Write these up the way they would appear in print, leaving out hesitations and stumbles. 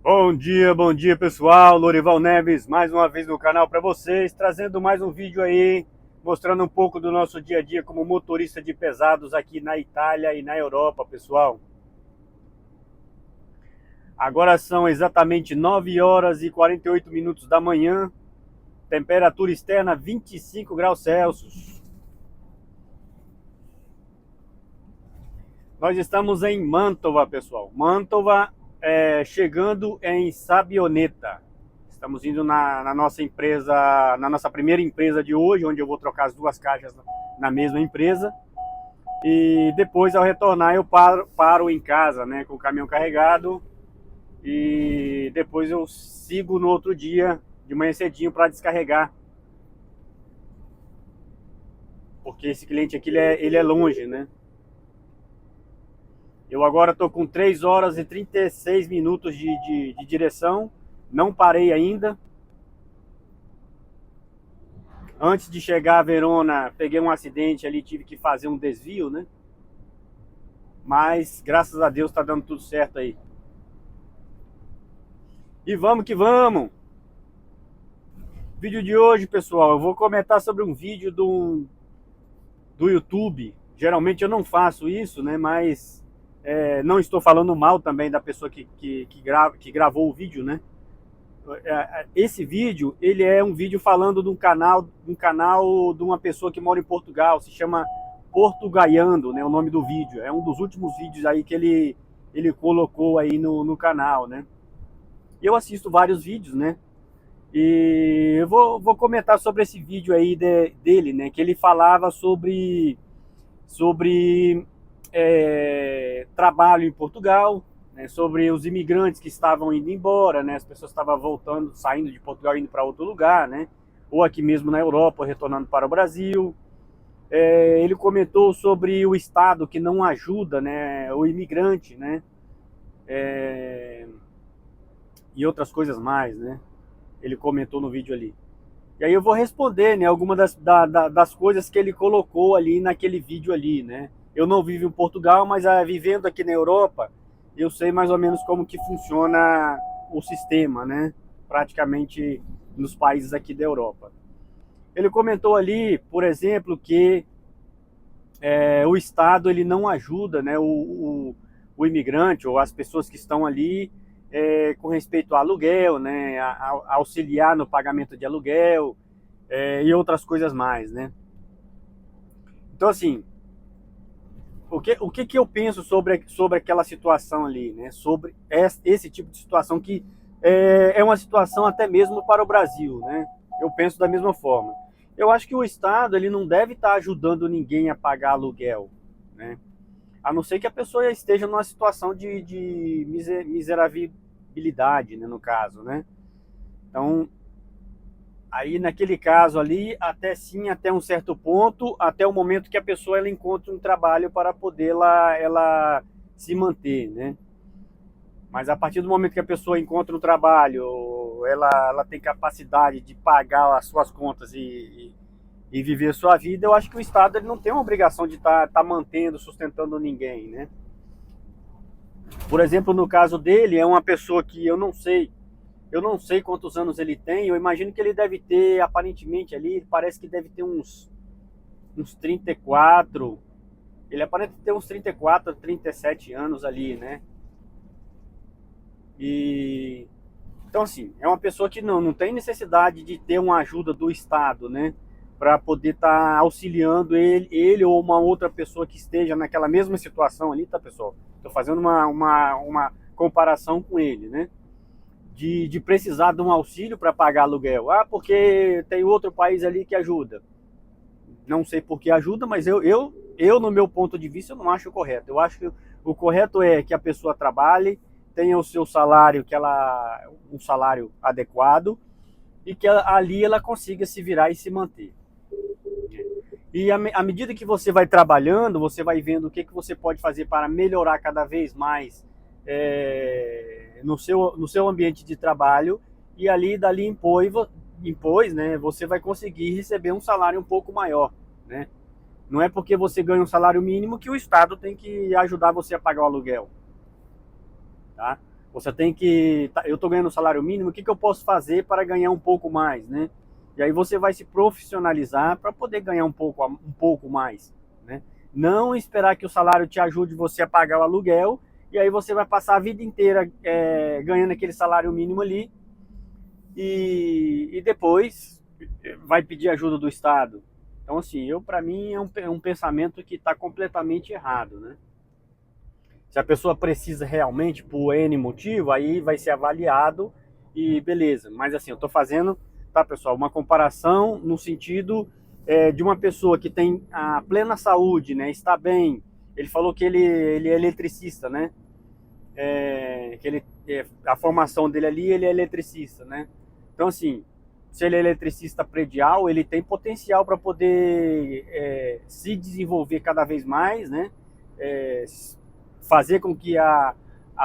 Bom dia pessoal, Lorival Neves mais uma vez no canal para vocês, trazendo mais um vídeo aí, mostrando um pouco do nosso dia a dia como motorista de pesados aqui na Itália e na Europa, pessoal. Agora são exatamente 9 horas e 48 minutos da manhã, temperatura externa 25 graus Celsius. Nós estamos em Mantova, pessoal. Mantova, chegando em Sabbioneta. Estamos indo na nossa empresa, na nossa primeira empresa de hoje, onde eu vou trocar as duas caixas na mesma empresa. E depois, ao retornar, eu paro em casa, né, com o caminhão carregado. E depois eu sigo no outro dia, de manhã cedinho, para descarregar. Porque esse cliente aqui, ele é longe, né? Eu agora estou com 3 horas e 36 minutos de direção. Não parei ainda. Antes de chegar a Verona, peguei um acidente ali, tive que fazer um desvio, né? Mas, graças a Deus, está dando tudo certo aí. E vamos que vamos! Vídeo de hoje, pessoal, eu vou comentar sobre um vídeo do YouTube. Geralmente eu não faço isso, né? Mas não estou falando mal também da pessoa que gravou o vídeo, né? Esse vídeo, ele é um vídeo falando de um canal de uma pessoa que mora em Portugal, se chama Portugaiando, né, o nome do vídeo. É um dos últimos vídeos aí que ele colocou aí no canal, né. E eu assisto vários vídeos, né, e eu vou comentar sobre esse vídeo aí dele, né, que ele falava sobre trabalho em Portugal, né, sobre os imigrantes que estavam indo embora, né, as pessoas estavam voltando, saindo de Portugal indo para outro lugar, né, ou aqui mesmo na Europa, retornando para o Brasil. Ele comentou sobre o Estado que não ajuda, né, o imigrante, né, e outras coisas mais, né, ele comentou no vídeo ali. E aí eu vou responder, né, algumas das coisas que ele colocou ali naquele vídeo ali, né. Eu não vivo em Portugal, mas vivendo aqui na Europa, eu sei mais ou menos como que funciona o sistema, né, praticamente nos países aqui da Europa. Ele comentou ali, por exemplo, que o Estado ele não ajuda, né, o imigrante ou as pessoas que estão ali com respeito ao aluguel, né, a auxiliar no pagamento de aluguel e outras coisas mais, né. Então, assim, o que eu penso sobre aquela situação ali, né, sobre esse tipo de situação que é uma situação até mesmo para o Brasil, né. Eu penso da mesma forma. Eu acho que o Estado ele não deve estar ajudando ninguém a pagar aluguel, né? A não ser que a pessoa esteja numa situação de miserabilidade, né, no caso, né? Então, aí naquele caso ali, até sim, até um certo ponto, até o momento que a pessoa ela encontra um trabalho para poder ela se manter, né? Mas a partir do momento que a pessoa encontra um trabalho, ela tem capacidade de pagar as suas contas e viver a sua vida, eu acho que o Estado ele não tem uma obrigação de tá mantendo, sustentando ninguém, né? Por exemplo, no caso dele, é uma pessoa que eu não sei quantos anos ele tem, eu imagino que ele deve ter, aparentemente ali, parece que deve ter uns 34, ele aparenta ter uns 34, 37 anos ali, né? E então, assim, é uma pessoa que não tem necessidade de ter uma ajuda do Estado, né? Para poder estar auxiliando ele ou uma outra pessoa que esteja naquela mesma situação ali, tá, pessoal? Estou fazendo uma comparação com ele, né? De precisar de um auxílio para pagar aluguel. Ah, porque tem outro país ali que ajuda. Não sei por que ajuda, mas no meu ponto de vista, eu não acho correto. Eu acho que o correto é que a pessoa trabalhe, tenha o seu salário, um salário adequado, e que ali ela consiga se virar e se manter. E à medida que você vai trabalhando, você vai vendo o que você pode fazer para melhorar cada vez mais no seu ambiente de trabalho, e dali impôs, né, você vai conseguir receber um salário um pouco maior, né? Não é porque você ganha um salário mínimo que o Estado tem que ajudar você a pagar o aluguel, tá? Você tem que, eu estou ganhando um salário mínimo, o que eu posso fazer para ganhar um pouco mais, né? E aí você vai se profissionalizar para poder ganhar um pouco mais, né? Não esperar que o salário te ajude você a pagar o aluguel, e aí você vai passar a vida inteira ganhando aquele salário mínimo ali, e depois vai pedir ajuda do Estado. Então, assim, para mim é um pensamento que está completamente errado, né? Se a pessoa precisa realmente por N motivo, aí vai ser avaliado e beleza. Mas assim, eu estou fazendo, tá, pessoal, uma comparação no sentido de uma pessoa que tem a plena saúde, né, está bem. Ele falou que ele é eletricista, né? Que a formação dele ali, ele é eletricista, né? Então, assim, se ele é eletricista predial, ele tem potencial para poder se desenvolver cada vez mais, né? É, fazer com que a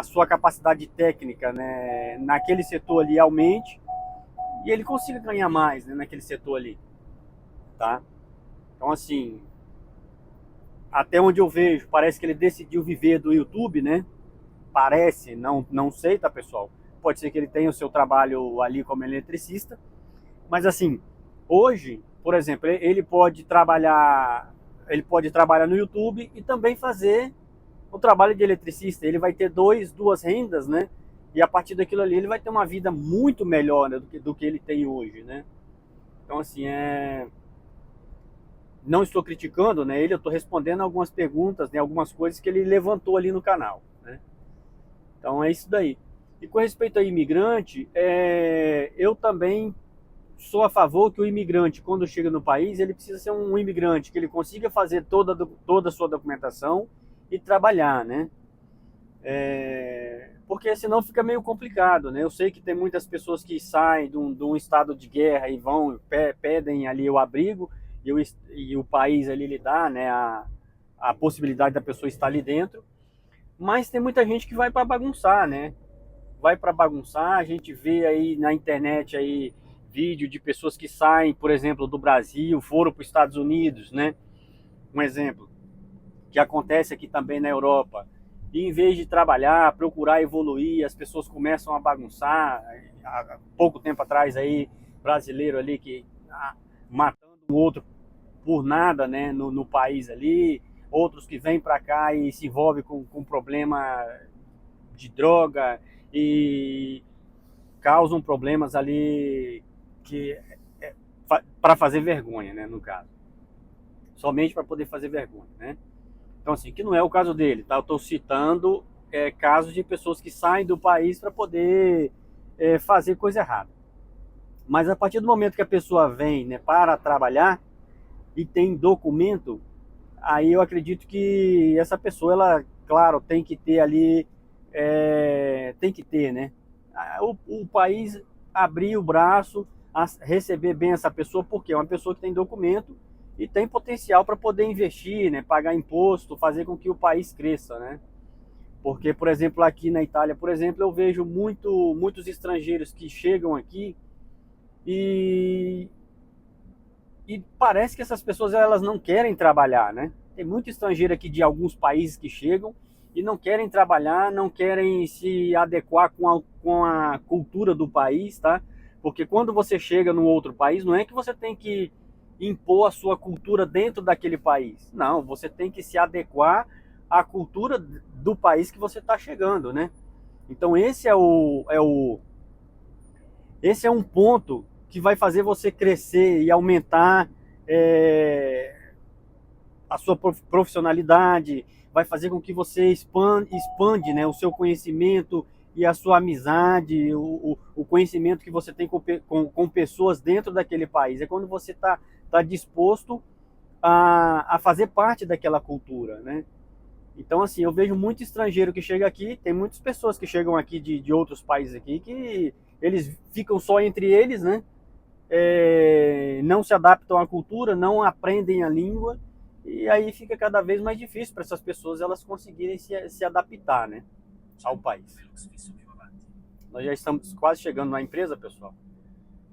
sua capacidade técnica, né, naquele setor ali aumente e ele consiga ganhar mais, né, naquele setor ali, tá? Então, assim, até onde eu vejo, parece que ele decidiu viver do YouTube, né? Parece, não sei, tá, pessoal? Pode ser que ele tenha o seu trabalho ali como eletricista, mas assim, hoje, por exemplo, ele pode trabalhar no YouTube e também fazer o trabalho de eletricista. Ele vai ter duas rendas, né? E a partir daquilo ali ele vai ter uma vida muito melhor, né, do que ele tem hoje, né? Então, assim, não estou criticando, né, ele, eu estou respondendo algumas perguntas, né, algumas coisas que ele levantou ali no canal, né? Então é isso daí. E com respeito a imigrante, eu também sou a favor que o imigrante, quando chega no país, ele precisa ser um imigrante que ele consiga fazer toda a sua documentação e trabalhar, né? Porque senão fica meio complicado, né? Eu sei que tem muitas pessoas que saem de um estado de guerra e pedem ali o abrigo e o país ali lhe dá, né, a possibilidade da pessoa estar ali dentro, mas tem muita gente que vai para bagunçar, né? Vai para bagunçar, a gente vê aí na internet aí vídeo de pessoas que saem, por exemplo, do Brasil, foram para os Estados Unidos, né? Um exemplo que acontece aqui também na Europa. E em vez de trabalhar, procurar evoluir, as pessoas começam a bagunçar. Há pouco tempo atrás aí, brasileiro ali que matando um outro por nada, né, no país ali. Outros que vêm para cá e se envolvem com problema de droga e causam problemas ali que para fazer vergonha, né, no caso. Somente para poder fazer vergonha, né? Então, assim, que não é o caso dele, tá? Eu estou citando casos de pessoas que saem do país para poder fazer coisa errada. Mas a partir do momento que a pessoa vem, né, para trabalhar e tem documento, aí eu acredito que essa pessoa, ela, claro, tem que ter ali, tem que ter, né? O país abrir o braço, a receber bem essa pessoa, porque é uma pessoa que tem documento e tem potencial para poder investir, né, pagar imposto, fazer com que o país cresça, né? Porque, por exemplo, aqui na Itália, por exemplo, eu vejo muitos estrangeiros que chegam aqui e, e parece que essas pessoas elas não querem trabalhar, né? Tem muito estrangeiro aqui de alguns países que chegam e não querem trabalhar, não querem se adequar com a cultura do país, tá? Porque quando você chega num outro país, não é que você tem que impor a sua cultura dentro daquele país. Não, você tem que se adequar à cultura do país que você está chegando, né? Então esse é um ponto que vai fazer você crescer e aumentar a sua profissionalidade, vai fazer com que você expande, né, o seu conhecimento e a sua amizade, o conhecimento que você tem com pessoas dentro daquele país. É quando você tá disposto a fazer parte daquela cultura, né? Então, assim, eu vejo muito estrangeiro que chega aqui, tem muitas pessoas que chegam aqui de outros países aqui, que eles ficam só entre eles, né? Não se adaptam à cultura, não aprendem a língua, e aí fica cada vez mais difícil para essas pessoas elas conseguirem se adaptar, né, ao país. Nós já estamos quase chegando na empresa, pessoal.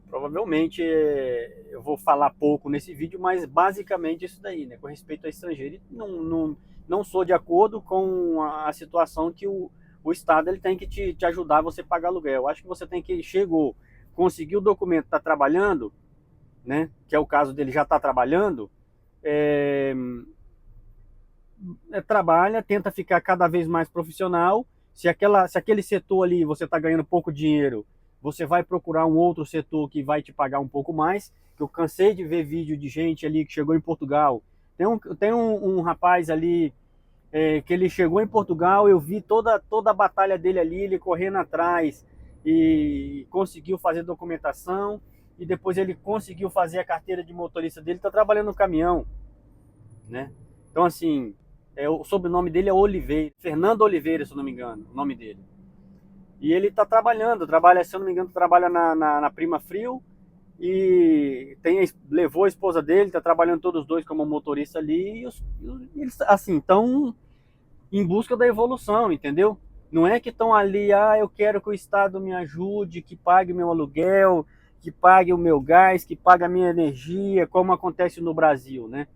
Provavelmente eu vou falar pouco nesse vídeo, mas basicamente isso daí, né, com respeito a estrangeiro. Não sou de acordo com a situação que o Estado ele tem que te ajudar a você pagar aluguel. Acho que você tem que, chegou, conseguiu o documento, está trabalhando, né? Que é o caso dele, já está trabalhando, é, trabalha, tenta ficar cada vez mais profissional. Se aquele setor ali você está ganhando pouco dinheiro, você vai procurar um outro setor que vai te pagar um pouco mais. Eu cansei de ver vídeo de gente ali que chegou em Portugal. Tem um rapaz ali que ele chegou em Portugal, eu vi toda a batalha dele ali, ele correndo atrás e conseguiu fazer documentação, e depois ele conseguiu fazer a carteira de motorista dele, está trabalhando no caminhão, né? Então, assim, o sobrenome dele é Oliveira, Fernando Oliveira, se eu não me engano, o nome dele. E ele está trabalha, se eu não me engano, trabalha na Prima Frio, e levou a esposa dele, está trabalhando todos os dois como motorista ali, e eles, assim, estão em busca da evolução, entendeu? Não é que estão ali, eu quero que o Estado me ajude, que pague meu aluguel, que pague o meu gás, que pague a minha energia, como acontece no Brasil, né?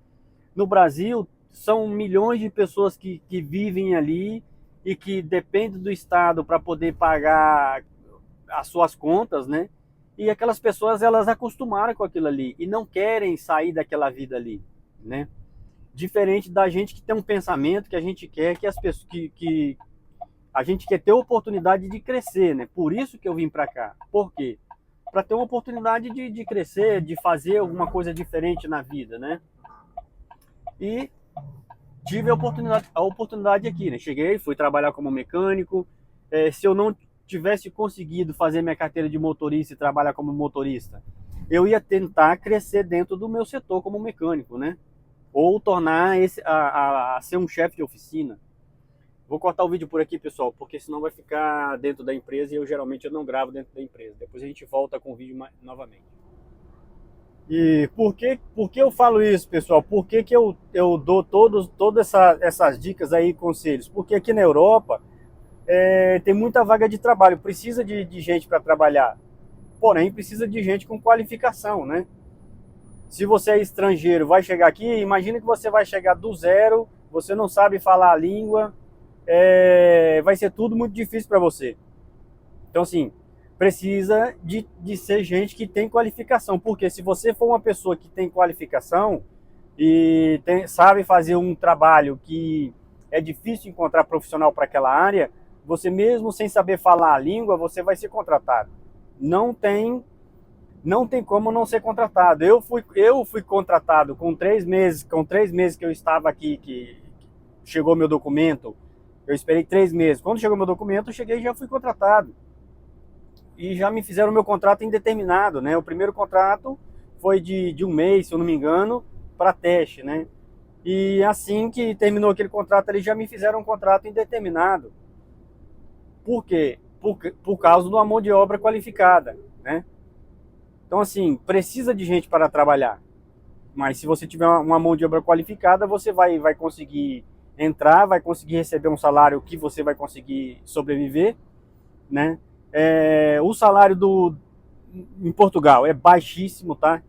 No Brasil, são milhões de pessoas que vivem ali e que dependem do Estado para poder pagar as suas contas, né? E aquelas pessoas, elas acostumaram com aquilo ali e não querem sair daquela vida ali, né? Diferente da gente que tem um pensamento que a gente quer que as pessoas que a gente quer ter oportunidade de crescer, né? Por isso que eu vim para cá. Por quê? Para ter uma oportunidade de crescer, de fazer alguma coisa diferente na vida, né? E tive a oportunidade aqui, né? Cheguei, fui trabalhar como mecânico. Se eu não tivesse conseguido fazer minha carteira de motorista e trabalhar como motorista, eu ia tentar crescer dentro do meu setor como mecânico, né? Ou tornar a ser um chefe de oficina. Vou cortar o vídeo por aqui, pessoal, porque senão vai ficar dentro da empresa e eu não gravo dentro da empresa. Depois a gente volta com o vídeo novamente. E por que eu falo isso, pessoal? Por que eu dou todas essas dicas aí, conselhos? Porque aqui na Europa tem muita vaga de trabalho, precisa de gente para trabalhar, porém precisa de gente com qualificação, né? Se você é estrangeiro, vai chegar aqui, imagina que você vai chegar do zero, você não sabe falar a língua, vai ser tudo muito difícil para você. Então, assim, precisa de ser gente que tem qualificação, porque se você for uma pessoa que tem qualificação e sabe fazer um trabalho que é difícil encontrar profissional para aquela área, você mesmo sem saber falar a língua, você vai ser contratado. Não tem como não ser contratado. Eu fui contratado com 3 meses que eu estava aqui, que chegou meu documento. Eu esperei 3 meses. Quando chegou meu documento, eu cheguei e já fui contratado. E já me fizeram meu contrato indeterminado, né? O primeiro contrato foi de 1 mês, se eu não me engano, para teste, né? E assim que terminou aquele contrato, eles já me fizeram um contrato indeterminado. Por quê? Por causa de uma mão de obra qualificada, né? Então, assim, precisa de gente para trabalhar. Mas se você tiver uma mão de obra qualificada, você vai conseguir entrar, vai conseguir receber um salário que você vai conseguir sobreviver, né? O salário em Portugal é baixíssimo, tá?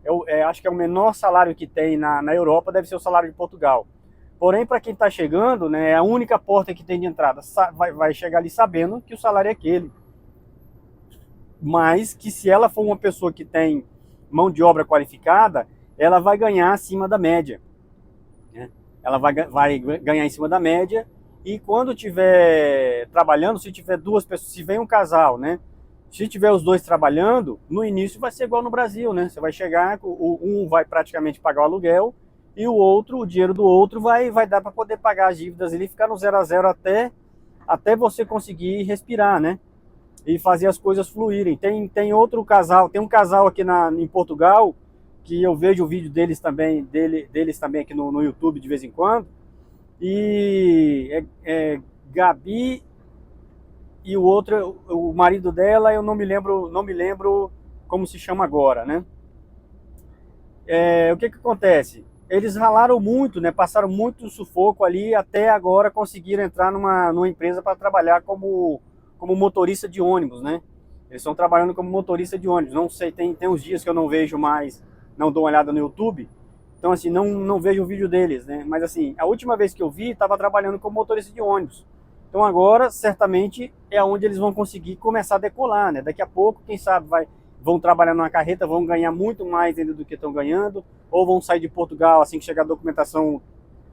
Acho que é o menor salário que tem na Europa, deve ser o salário de Portugal. Porém, para quem está chegando, né, é a única porta que tem de entrada. Vai chegar ali sabendo que o salário é aquele. Mas que se ela for uma pessoa que tem mão de obra qualificada, ela vai ganhar acima da média, né? Ela vai ganhar em cima da média, e quando tiver trabalhando, se tiver duas pessoas, se vem um casal, né? Se tiver os dois trabalhando, no início vai ser igual no Brasil, né? Você vai chegar, um vai praticamente pagar o aluguel, e o dinheiro do outro vai dar para poder pagar as dívidas e ficar no 0 a 0 até você conseguir respirar, né? E fazer as coisas fluírem. Tem outro casal, tem um casal aqui em Portugal, que eu vejo o vídeo deles também aqui no YouTube de vez em quando, e Gabi e o outro, o marido dela, eu não me lembro como se chama agora, né? O que acontece? Eles ralaram muito, né? Passaram muito sufoco ali, até agora conseguiram entrar numa empresa para trabalhar como motorista de ônibus, né? Eles estão trabalhando como motorista de ônibus. Não sei, tem uns dias que eu não vejo mais, não dou uma olhada no YouTube. Então, assim, não vejo o vídeo deles, né? Mas, assim, a última vez que eu vi, estava trabalhando como motorista de ônibus. Então agora, certamente, é onde eles vão conseguir começar a decolar, né? Daqui a pouco, quem sabe, vão trabalhar numa carreta, vão ganhar muito mais ainda do que estão ganhando, ou vão sair de Portugal assim que chegar a documentação,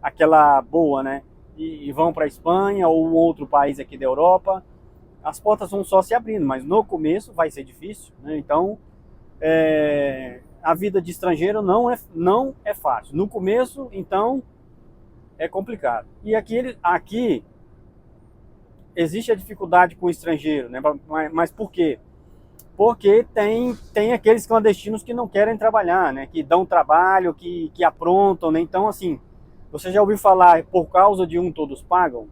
aquela boa, né? E vão para a Espanha ou outro país aqui da Europa. As portas vão só se abrindo, mas no começo vai ser difícil, né? Então, a vida de estrangeiro não é fácil. No começo, então, é complicado. E aqui existe a dificuldade com o estrangeiro, né? Mas por quê? Porque tem aqueles clandestinos que não querem trabalhar, né? Que dão trabalho, que aprontam, né? Então, assim, você já ouviu falar, por causa de um todos pagam?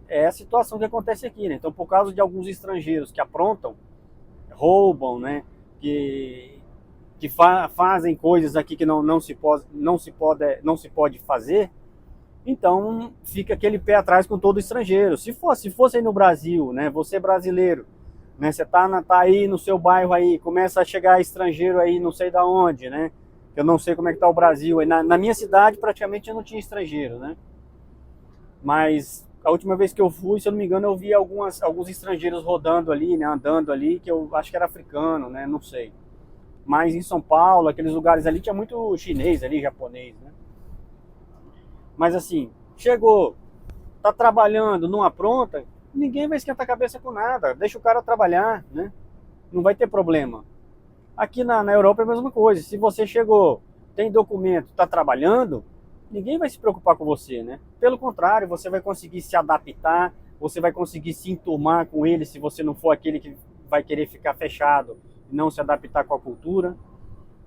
É a situação que acontece aqui, né? Então, por causa de alguns estrangeiros que aprontam, roubam, né? Que fazem coisas aqui que não se pode fazer, então fica aquele pé atrás com todo estrangeiro. Se fosse aí no Brasil, né? Você brasileiro, né? Você tá aí no seu bairro aí, começa a chegar estrangeiro aí, não sei da onde, né? Eu não sei como é que tá o Brasil. Na minha cidade praticamente não tinha estrangeiro, né? Mas a última vez que eu fui, se eu não me engano, eu vi alguns estrangeiros rodando ali, né? Andando ali, que eu acho que era africano, né? Não sei. Mas em São Paulo, aqueles lugares ali, tinha muito chinês ali, japonês, né? Mas assim, chegou, tá trabalhando, não apronta, ninguém vai esquentar a cabeça com nada. Deixa o cara trabalhar, né? Não vai ter problema. Aqui na Europa é a mesma coisa. Se você chegou, tem documento, tá trabalhando, ninguém vai se preocupar com você, né? Pelo contrário, você vai conseguir se adaptar, você vai conseguir se enturmar com ele se você não for aquele que vai querer ficar fechado e não se adaptar com a cultura.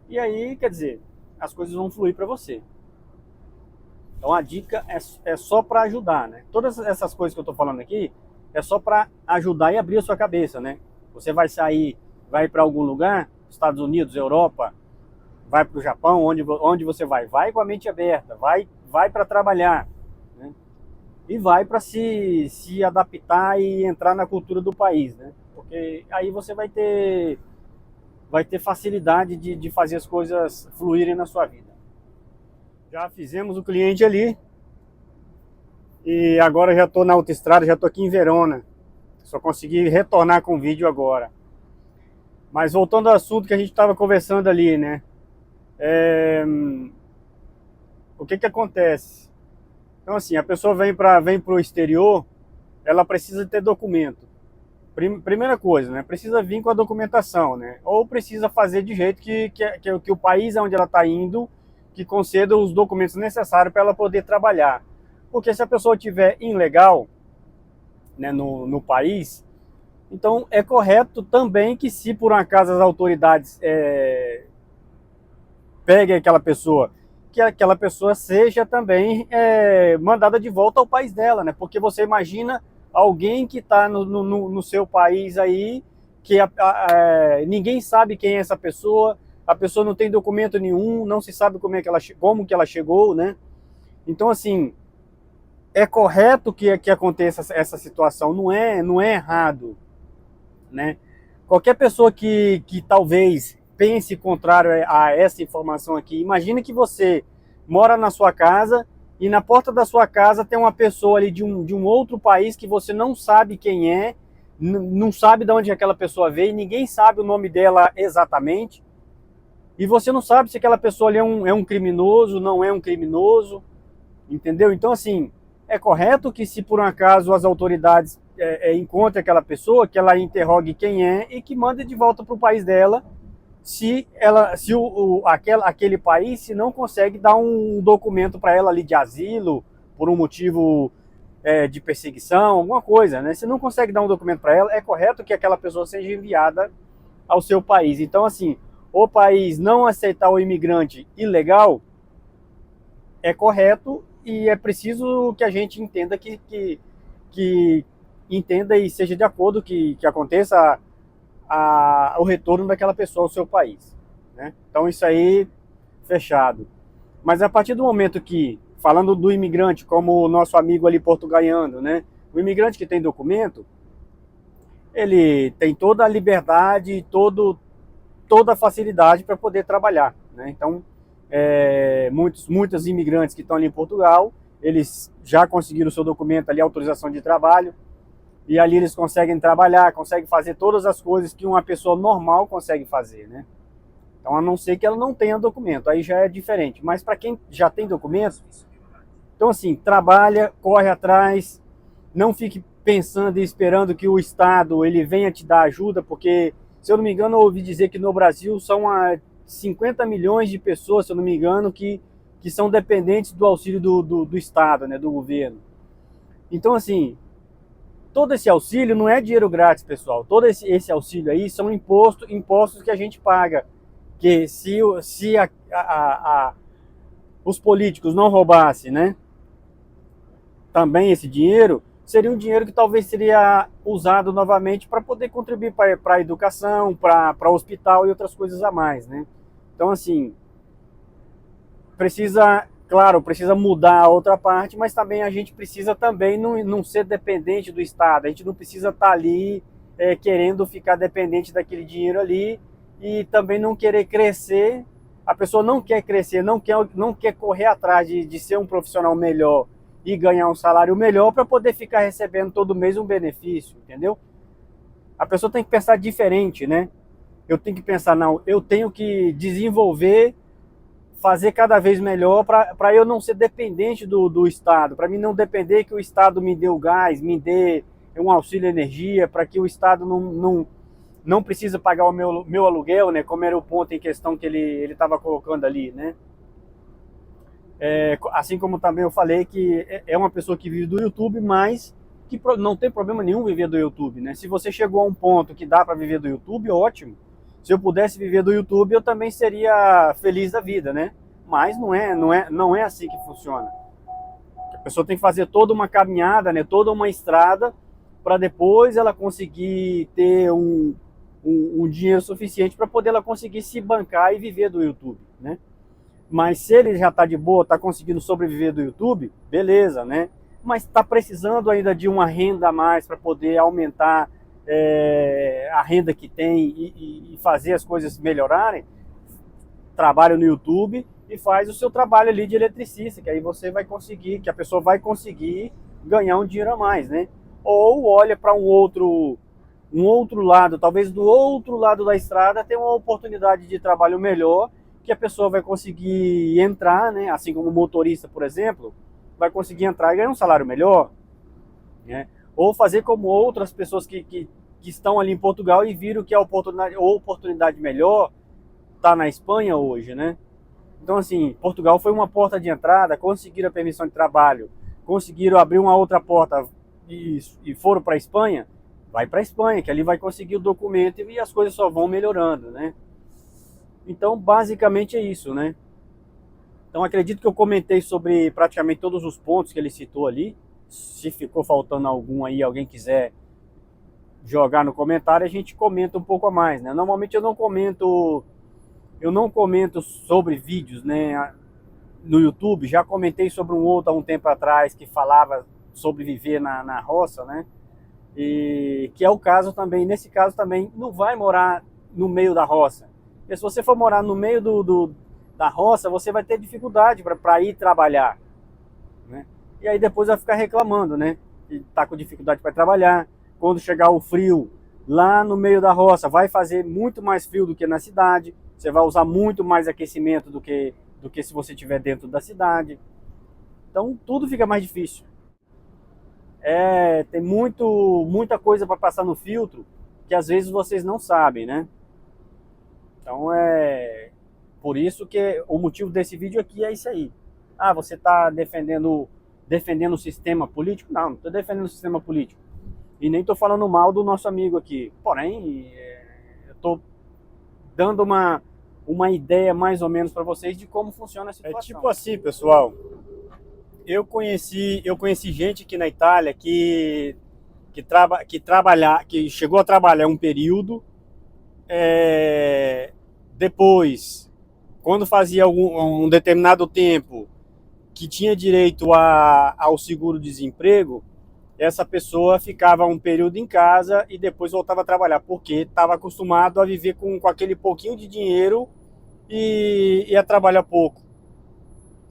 E aí, quer dizer, as coisas vão fluir para você. Então a dica é só para ajudar, né? Todas essas coisas que eu estou falando aqui é só para ajudar e abrir a sua cabeça, né? Você vai sair, vai para algum lugar, Estados Unidos, Europa, vai para o Japão, onde você vai com a mente aberta, vai para trabalhar, né? E vai para se adaptar e entrar na cultura do país, né? Porque aí você vai ter facilidade de fazer as coisas fluírem na sua vida. Já fizemos o cliente ali e agora já estou na autoestrada, já estou aqui em Verona. Só consegui retornar com o vídeo agora. Mas voltando ao assunto que a gente estava conversando ali, né? O que acontece? Então assim, a pessoa vem para o exterior, ela precisa ter documento. Primeira coisa, né? Precisa vir com a documentação, né? Ou precisa fazer de jeito que o país onde ela está indo que conceda os documentos necessários para ela poder trabalhar. Porque se a pessoa estiver ilegal, né, no país, então é correto também que, se por um acaso as autoridades peguem aquela pessoa, que aquela pessoa seja também mandada de volta ao país dela, né? Porque você imagina alguém que está no seu país aí, que ninguém sabe quem é essa pessoa, a pessoa não tem documento nenhum, não se sabe como que ela chegou, né? Então, assim, é correto que aconteça essa situação, não é errado, né? Qualquer pessoa que talvez pense contrário a essa informação aqui, imagine que você mora na sua casa e na porta da sua casa tem uma pessoa ali de um outro país que você não sabe quem é, não sabe de onde aquela pessoa veio, ninguém sabe o nome dela exatamente, e você não sabe se aquela pessoa ali é um criminoso, não é um criminoso, entendeu? Então, assim, é correto que, se por um acaso as autoridades encontrem aquela pessoa, que ela interrogue quem é e que mande de volta para o país dela, se aquele país se não consegue dar um documento para ela ali de asilo, por um motivo de perseguição, alguma coisa, né? Se não consegue dar um documento para ela, é correto que aquela pessoa seja enviada ao seu país. Então, assim, o país não aceitar o imigrante ilegal é correto, e é preciso que a gente entenda que entenda e seja de acordo que aconteça o retorno daquela pessoa ao seu país, né? Então isso aí, fechado. Mas a partir do momento que, falando do imigrante como o nosso amigo ali portuguaiano, né? O imigrante que tem documento, ele tem toda a liberdade, toda a facilidade para poder trabalhar, né? Então, muitos imigrantes que estão ali em Portugal, eles já conseguiram o seu documento ali, autorização de trabalho, e ali eles conseguem trabalhar, conseguem fazer todas as coisas que uma pessoa normal consegue fazer, né? Então, a não ser que ela não tenha documento, aí já é diferente. Mas para quem já tem documento, então assim, trabalha, corre atrás, não fique pensando e esperando que o Estado ele venha te dar ajuda, porque, se eu não me engano, eu ouvi dizer que no Brasil são 50 milhões de pessoas, se eu não me engano, que são dependentes do auxílio do Estado, né, do governo. Então, assim, todo esse auxílio não é dinheiro grátis, pessoal. Todo esse auxílio aí são impostos que a gente paga. Que se os políticos não roubassem, né, também esse dinheiro, seria um dinheiro que talvez seria usado novamente para poder contribuir para a educação, para hospital e outras coisas a mais, né? Então, assim, precisa mudar a outra parte, mas também a gente precisa também não ser dependente do Estado. A gente não precisa estar ali querendo ficar dependente daquele dinheiro ali e também não querer crescer. A pessoa não quer crescer, não quer correr atrás de ser um profissional melhor e ganhar um salário melhor para poder ficar recebendo todo mês um benefício, entendeu? A pessoa tem que pensar diferente, né? Eu tenho que pensar, não, eu tenho que desenvolver, fazer cada vez melhor para eu não ser dependente do Estado, para mim não depender que o Estado me dê o gás, me dê um auxílio energia, para que o Estado não precisa pagar o meu aluguel, né? Como era o ponto em questão que ele estava colocando ali, né? Assim como também eu falei que é uma pessoa que vive do YouTube, mas que não tem problema nenhum viver do YouTube, né? Se você chegou a um ponto que dá para viver do YouTube, ótimo. Se eu pudesse viver do YouTube, eu também seria feliz da vida, né? Mas não é assim que funciona. A pessoa tem que fazer toda uma caminhada, né? Toda uma estrada para depois ela conseguir ter um dinheiro suficiente para poder ela conseguir se bancar e viver do YouTube, né? Mas se ele já está de boa, está conseguindo sobreviver do YouTube, beleza, né? Mas está precisando ainda de uma renda a mais para poder aumentar a renda que tem e fazer as coisas melhorarem, trabalha no YouTube e faz o seu trabalho ali de eletricista, que aí você vai conseguir, que a pessoa vai conseguir ganhar um dinheiro a mais, né? Ou olha para um outro lado, talvez do outro lado da estrada tem uma oportunidade de trabalho melhor, que a pessoa vai conseguir entrar, né? Assim como o motorista, por exemplo, vai conseguir entrar e ganhar um salário melhor, né? Ou fazer como outras pessoas que estão ali em Portugal e viram que a oportunidade melhor está na Espanha hoje, né? Então, assim, Portugal foi uma porta de entrada, conseguiram a permissão de trabalho, conseguiram abrir uma outra porta e foram para a Espanha, vai para a Espanha, que ali vai conseguir o documento e as coisas só vão melhorando, né? Então, basicamente é isso, né? Então, acredito que eu comentei sobre praticamente todos os pontos que ele citou ali. Se ficou faltando algum aí, alguém quiser jogar no comentário, a gente comenta um pouco a mais, né? Normalmente eu não comento sobre vídeos, né, no YouTube. Já comentei sobre um outro há um tempo atrás que falava sobre viver na roça, né? E que é o caso também, nesse caso também, não vai morar no meio da roça. Porque se você for morar no meio da roça, você vai ter dificuldade para ir trabalhar, né? E aí depois vai ficar reclamando, né? Que tá com dificuldade para trabalhar. Quando chegar o frio, lá no meio da roça, vai fazer muito mais frio do que na cidade. Você vai usar muito mais aquecimento do que se você estiver dentro da cidade. Então tudo fica mais difícil. Tem muita coisa para passar no filtro que às vezes vocês não sabem, né? Então por isso que o motivo desse vídeo aqui é isso aí. Ah, você está defendendo o sistema político? Não estou defendendo o sistema político. E nem estou falando mal do nosso amigo aqui. Porém, eu estou dando uma ideia mais ou menos para vocês de como funciona a situação. É tipo assim, pessoal. Eu conheci gente aqui na Itália que chegou a trabalhar um período, depois, quando fazia um determinado tempo que tinha direito ao seguro-desemprego, essa pessoa ficava um período em casa e depois voltava a trabalhar, porque estava acostumado a viver com aquele pouquinho de dinheiro e a trabalhar pouco,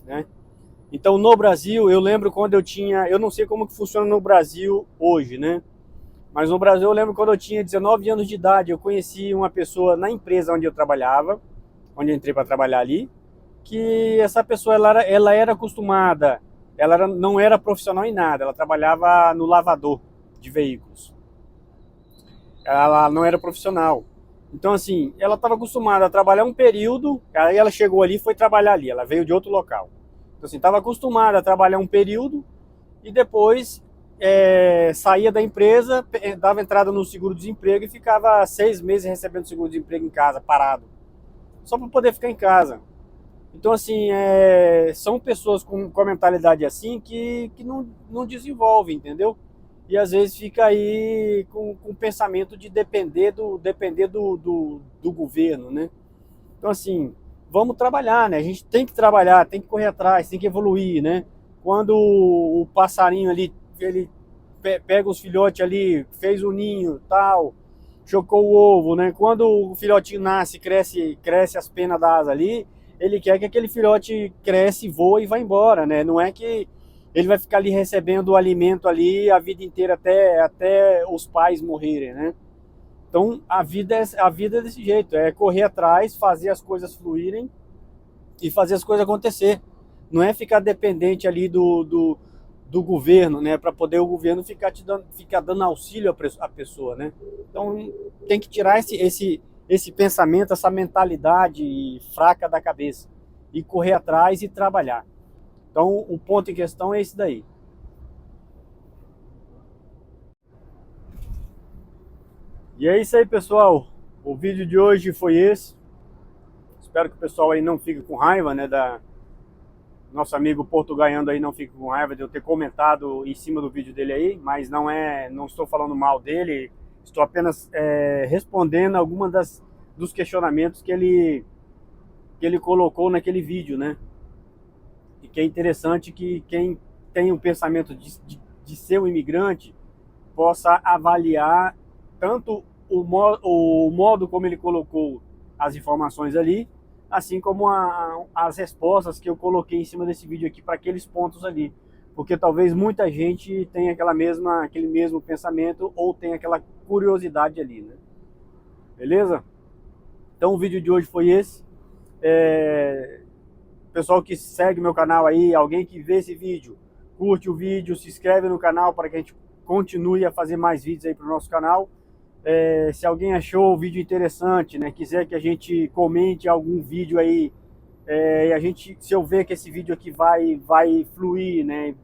né? Então, no Brasil, eu lembro quando eu não sei como que funciona no Brasil hoje, né? Mas no Brasil eu lembro quando eu tinha 19 anos de idade, eu conheci uma pessoa na empresa onde eu trabalhava, onde eu entrei para trabalhar ali, que essa pessoa ela era acostumada, não era profissional em nada, ela trabalhava no lavador de veículos. Ela não era profissional. Então, assim, ela estava acostumada a trabalhar um período, aí ela chegou ali e foi trabalhar ali, ela veio de outro local. Então, assim, estava acostumada a trabalhar um período e depois saía da empresa, dava entrada no seguro-desemprego e ficava 6 meses recebendo seguro-desemprego em casa, parado, só para poder ficar em casa. Então, assim, são pessoas com a mentalidade assim que não desenvolvem, entendeu? E às vezes fica aí com o pensamento de depender do governo, né? Então, assim, vamos trabalhar, né? A gente tem que trabalhar, tem que correr atrás, tem que evoluir, né? Quando o passarinho ali, ele pega os filhotes ali, fez o ninho, tal, chocou o ovo, né? Quando o filhotinho nasce, cresce as penas da asa ali, ele quer que aquele filhote cresce, voa e vá embora, né? Não é que ele vai ficar ali recebendo o alimento ali a vida inteira até os pais morrerem, né? Então a vida é desse jeito, é correr atrás, fazer as coisas fluírem e fazer as coisas acontecer. Não é ficar dependente ali do governo, né? Para poder o governo ficar dando auxílio à pessoa, né? Então tem que tirar esse pensamento, essa mentalidade fraca da cabeça e correr atrás e trabalhar. Então o ponto em questão é esse daí. E é isso aí, pessoal. O vídeo de hoje foi esse. Espero que o pessoal aí não fique com raiva, né, nosso amigo portuguaiano aí, não fique com raiva de eu ter comentado em cima do vídeo dele aí, mas não estou falando mal dele, estou apenas respondendo algumas dos questionamentos que ele colocou naquele vídeo, né? E que é interessante que quem tem um pensamento de ser um imigrante possa avaliar tanto o modo como ele colocou as informações ali, assim como as respostas que eu coloquei em cima desse vídeo aqui para aqueles pontos ali. Porque talvez muita gente tenha aquele mesmo pensamento ou tenha aquela curiosidade ali, né? Beleza? Então o vídeo de hoje foi esse. Pessoal que segue meu canal aí, alguém que vê esse vídeo, curte o vídeo, se inscreve no canal para que a gente continue a fazer mais vídeos aí para o nosso canal. Se alguém achou o vídeo interessante, né, quiser que a gente comente algum vídeo aí, e se eu ver que esse vídeo aqui vai fluir, né,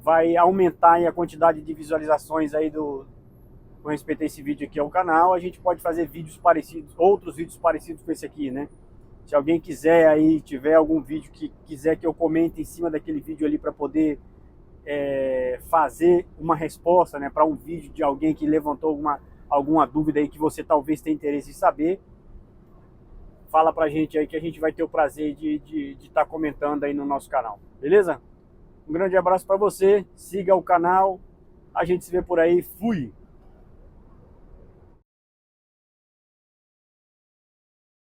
vai aumentar aí a quantidade de visualizações aí com respeito a esse vídeo aqui ao canal, a gente pode fazer vídeos parecidos, outros vídeos parecidos com esse aqui, né? Se alguém quiser aí, tiver algum vídeo que quiser que eu comente em cima daquele vídeo ali para poder fazer uma resposta, né, para um vídeo de alguém que levantou alguma dúvida aí que você talvez tenha interesse em saber, fala pra gente aí que a gente vai ter o prazer de estar comentando aí no nosso canal, beleza? Um grande abraço para você, siga o canal, a gente se vê por aí, fui!